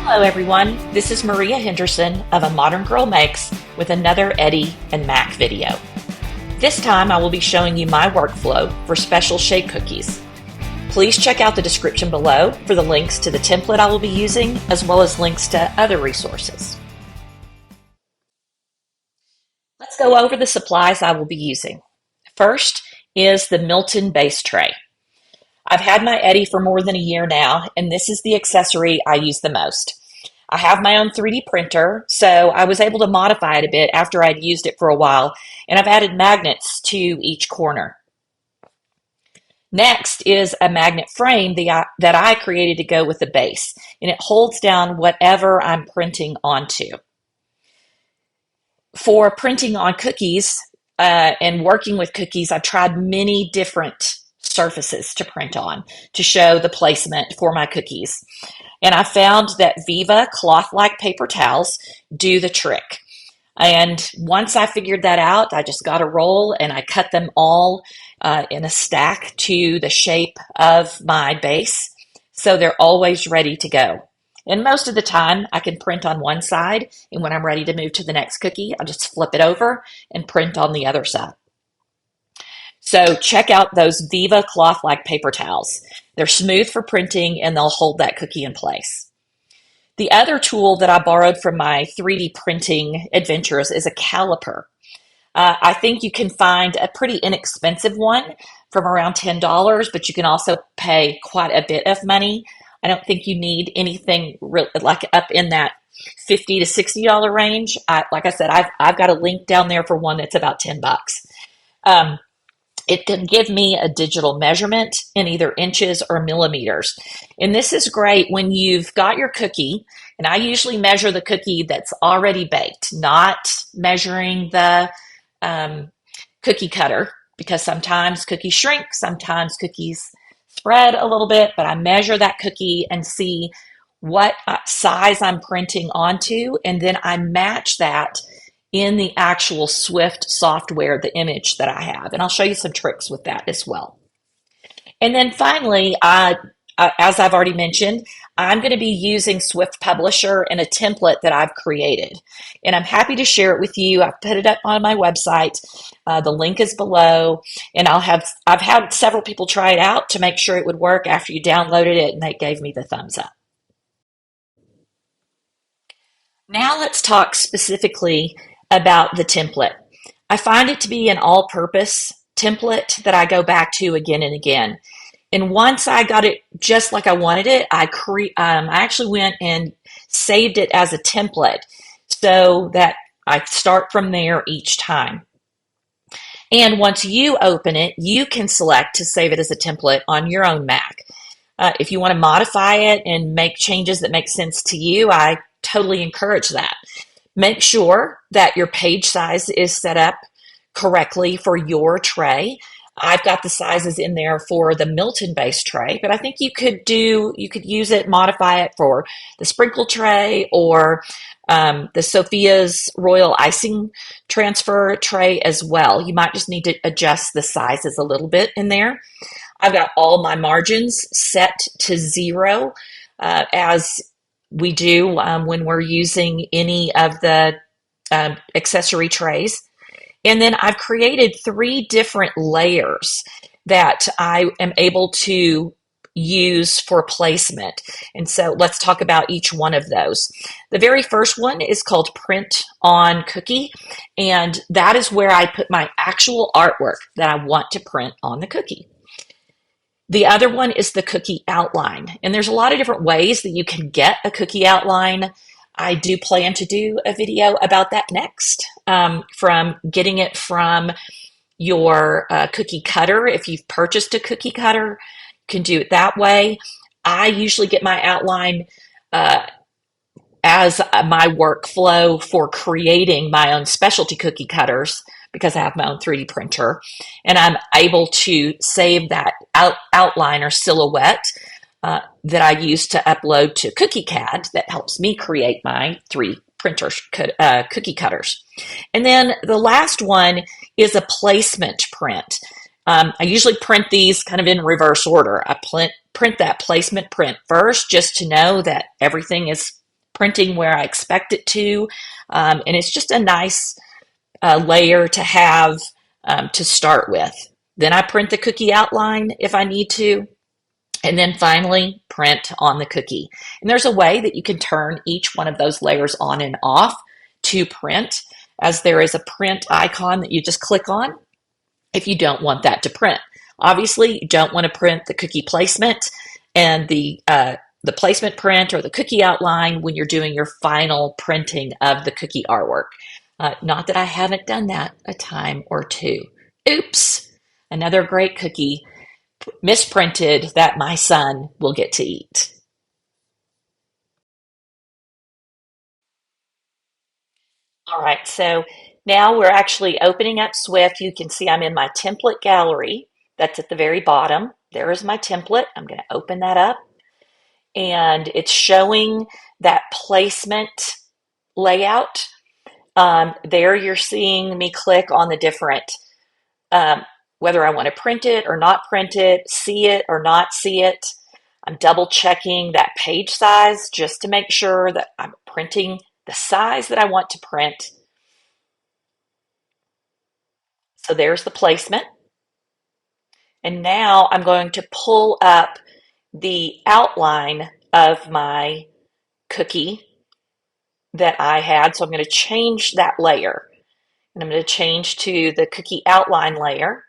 Hello everyone, this is Maria Henderson of A Modern Girl Makes with another Eddie and Mac video. This time I will be showing you my workflow for special shape cookies. Please check out the description below for the links to the template I will be using as well as links to other resources. Let's go over the supplies I will be using. First is the Milton Base Tray. I've had my Eddie for more than a year now, and this is the accessory I use the most. I have my own 3D printer, so I was able to modify it a bit after I'd used it for a while, and I've added magnets to each corner. Next is a magnet frame that I created to go with the base, and it holds down whatever I'm printing onto. For printing on cookies and working with cookies, I've tried many different surfaces to print on to show the placement for my cookies. And I found that Viva cloth-like paper towels do the trick. And once I figured that out, I just got a roll and I cut them all in a stack to the shape of my base. So they're always ready to go. And most of the time I can print on one side, and when I'm ready to move to the next cookie, I'll just flip it over and print on the other side. So check out those Viva cloth-like paper towels. They're smooth for printing and they'll hold that cookie in place. The other tool that I borrowed from my 3D printing adventures is a caliper. I think you can find a pretty inexpensive one from around $10, but you can also pay quite a bit of money. I don't think you need anything like up in that $50 to $60 range. Like I said, I've got a link down there for one that's about $10. It can give me a digital measurement in either inches or millimeters. And this is great when you've got your cookie, and I usually measure the cookie that's already baked, not measuring the cookie cutter, because sometimes cookies shrink, sometimes cookies spread a little bit, but I measure that cookie and see what size I'm printing onto, and then I match that in the actual Swift software, the image that I have. And I'll show you some tricks with that as well. And then finally, as I've already mentioned, I'm going to be using Swift Publisher and a template that I've created. And I'm happy to share it with you. I've put it up on my website. The link is below. And I've had several people try it out to make sure it would work after you downloaded it, and they gave me the thumbs up. Now let's talk specifically about the template. I find it to be an all-purpose template that I go back to again and again. And once I got it just like I wanted it, I actually went and saved it as a template so that I start from there each time. And once you open it, you can select to save it as a template on your own Mac. If you want to modify it and make changes that make sense to you, I totally encourage that. Make sure that your page size is set up correctly for your tray. I've got the sizes in there for the Milton Base Tray, but I think you could use it, modify it for the sprinkle tray or the Sophia's Royal Icing Transfer tray as well. You might just need to adjust the sizes a little bit in there. I've got all my margins set to 0 as we do when we're using any of the accessory trays. And then I've created 3 different layers that I am able to use for placement. And so let's talk about each one of those. The very first one is called Print on Cookie. And that is where I put my actual artwork that I want to print on the cookie. The other one is the cookie outline. And there's a lot of different ways that you can get a cookie outline. I do plan to do a video about that next, from getting it from your cookie cutter. If you've purchased a cookie cutter, you can do it that way. I usually get my outline as my workflow for creating my own specialty cookie cutters, because I have my own 3D printer, and I'm able to save that outline or silhouette that I use to upload to CookieCAD that helps me create my 3D printer cookie cutters. And then the last one is a placement print. I usually print these kind of in reverse order. I print that placement print first just to know that everything is printing where I expect it to. And it's just a nice layer to have to start with. Then I print the cookie outline if I need to, and then finally print on the cookie. And there's a way that you can turn each one of those layers on and off to print, as there is a print icon that you just click on if you don't want that to print. Obviously, you don't want to print the cookie placement and the placement print or the cookie outline when you're doing your final printing of the cookie artwork. Not that I haven't done that a time or two. Oops, another great cookie misprinted that my son will get to eat. All right, so now we're actually opening up Swift. You can see I'm in my template gallery. That's at the very bottom. There is my template. I'm going to open that up, and it's showing that placement layout. There you're seeing me click on the different, whether I want to print it or not print it, see it or not see it. I'm double checking that page size just to make sure that I'm printing the size that I want to print. So there's the placement. And now I'm going to pull up the outline of my cookie that I had. So I'm going to change that layer. And I'm going to change to the cookie outline layer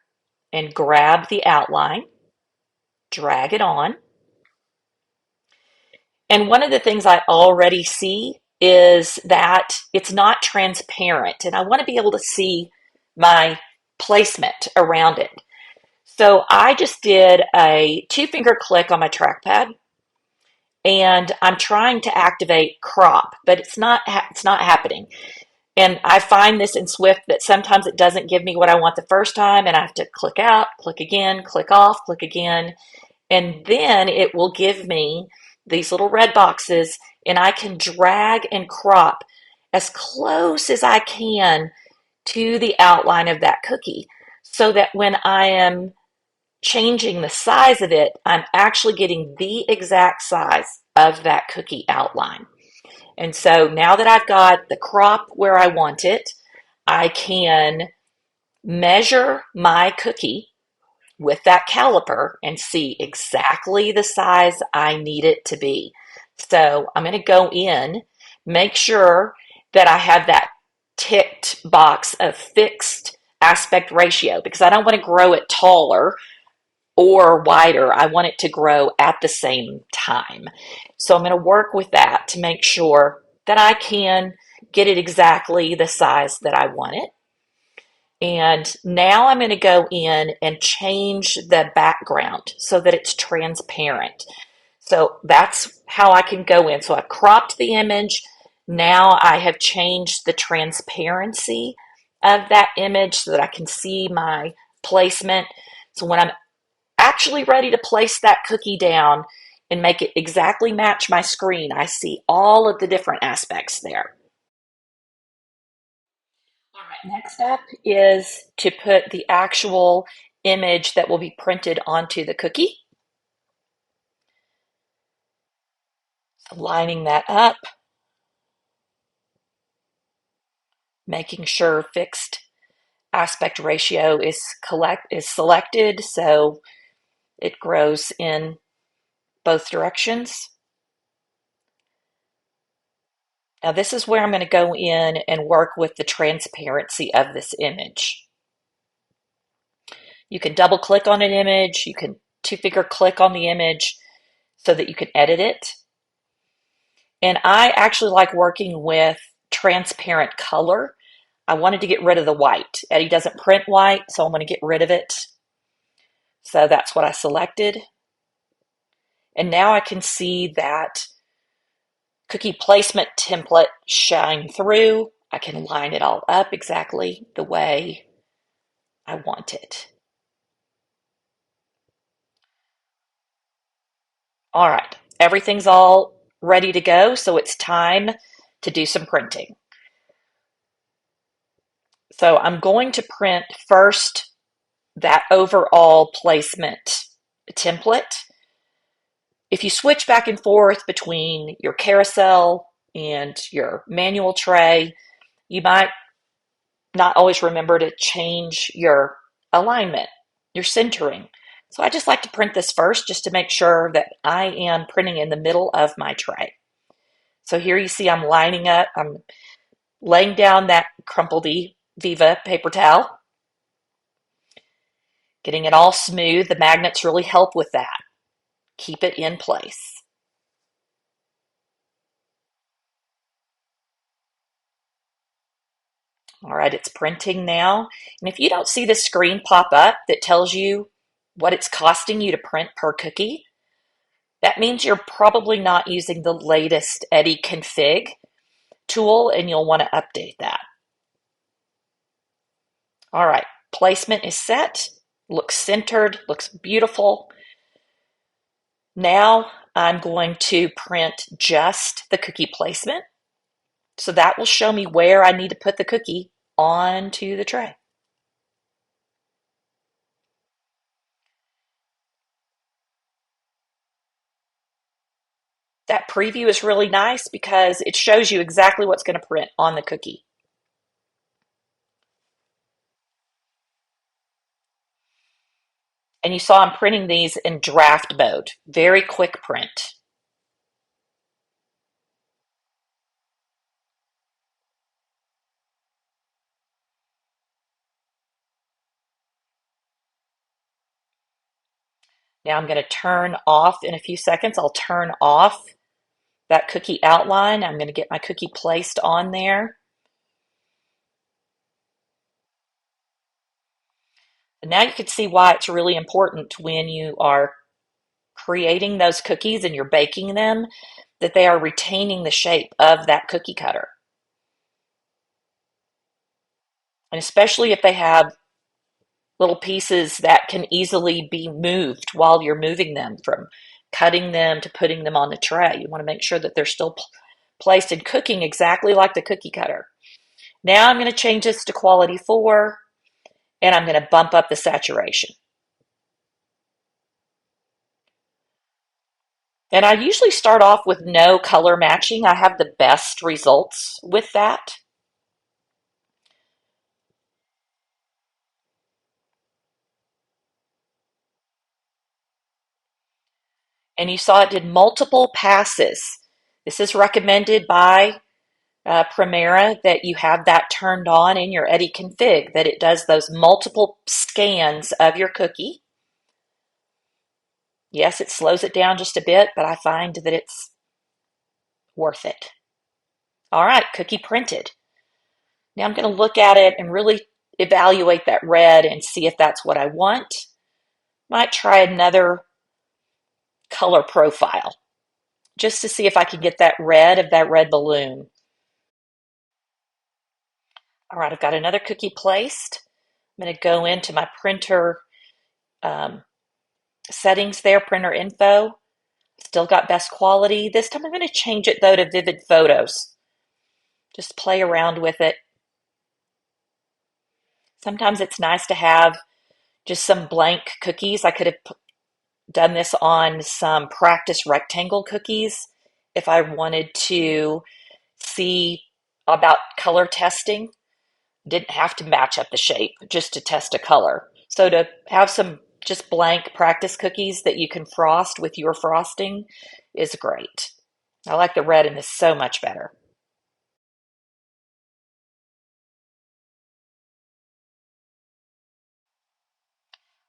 and grab the outline, drag it on. And one of the things I already see is that it's not transparent, and I want to be able to see my placement around it. So I just did a 2-finger click on my trackpad, and I'm trying to activate crop, but it's not happening. And I find this in Swift that sometimes it doesn't give me what I want the first time, and I have to click out, click again, click off, click again, and then it will give me these little red boxes, and I can drag and crop as close as I can to the outline of that cookie, so that when I am changing the size of it, I'm actually getting the exact size of that cookie outline. And so now that I've got the crop where I want it, I can measure my cookie with that caliper and see exactly the size I need it to be. So I'm going to go in, make sure that I have that ticked box of fixed aspect ratio, because I don't want to grow it taller or wider. I want it to grow at the same time. So I'm going to work with that to make sure that I can get it exactly the size that I want it. And now I'm going to go in and change the background so that it's transparent. So that's how I can go in. So I've cropped the image. Now I have changed the transparency of that image so that I can see my placement. So when I'm actually ready to place that cookie down and make it exactly match my screen, I see all of the different aspects there. All right, next up is to put the actual image that will be printed onto the cookie. So lining that up, making sure fixed aspect ratio is selected so it grows in both directions. Now this is where I'm going to go in and work with the transparency of this image. You can double click on an image, you can 2-finger click on the image so that you can edit it. And I actually like working with transparent color. I wanted to get rid of the white. Eddie doesn't print white, so I'm going to get rid of it. So that's what I selected. And now I can see that cookie placement template shine through. I can line it all up exactly the way I want it. All right, everything's all ready to go, so it's time to do some printing. So I'm going to print first that overall placement template. If you switch back and forth between your carousel and your manual tray, you might not always remember to change your alignment, your centering. So I just like to print this first just to make sure that I am printing in the middle of my tray. So here you see I'm lining up, I'm laying down that crumpled Viva paper towel, getting it all smooth. The magnets really help with that. Keep it in place. All right, it's printing now. And if you don't see the screen pop up that tells you what it's costing you to print per cookie, that means you're probably not using the latest Eddy config tool, and you'll want to update that. All right, placement is set, looks centered, looks beautiful. Now I'm going to print just the cookie placement. So that will show me where I need to put the cookie onto the tray. That preview is really nice because it shows you exactly what's going to print on the cookie. And you saw I'm printing these in draft mode, very quick print. Now I'm going to turn off in a few seconds. I'll turn off that cookie outline. I'm going to get my cookie placed on there. And now you can see why it's really important when you are creating those cookies and you're baking them, that they are retaining the shape of that cookie cutter. And especially if they have little pieces that can easily be moved while you're moving them, from cutting them to putting them on the tray. You want to make sure that they're still placed and cooking exactly like the cookie cutter. Now I'm going to change this to quality 4, and I'm going to bump up the saturation. And I usually start off with no color matching. I have the best results with that. And you saw it did multiple passes. This is recommended by Primera, that you have that turned on in your Eddy config, that it does those multiple scans of your cookie. Yes, it slows it down just a bit, but I find that it's worth it. All right, cookie printed. Now I'm going to look at it and really evaluate that red and see if that's what I want. Might try another color profile just to see if I can get that red of that red balloon. All right, I've got another cookie placed. I'm going to go into my printer settings there, printer info. Still got best quality. This time I'm going to change it though to vivid photos. Just play around with it. Sometimes it's nice to have just some blank cookies. I could have done this on some practice rectangle cookies if I wanted to see about color testing. Didn't have to match up the shape just to test a color. So to have some just blank practice cookies that you can frost with your frosting is great. I like the red in this so much better.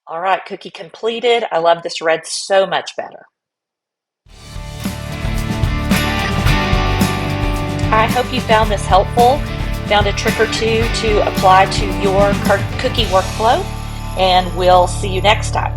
All right, cookie completed. I love this red so much better. I hope you found this helpful, found a trick or two to apply to your cookie workflow, and we'll see you next time.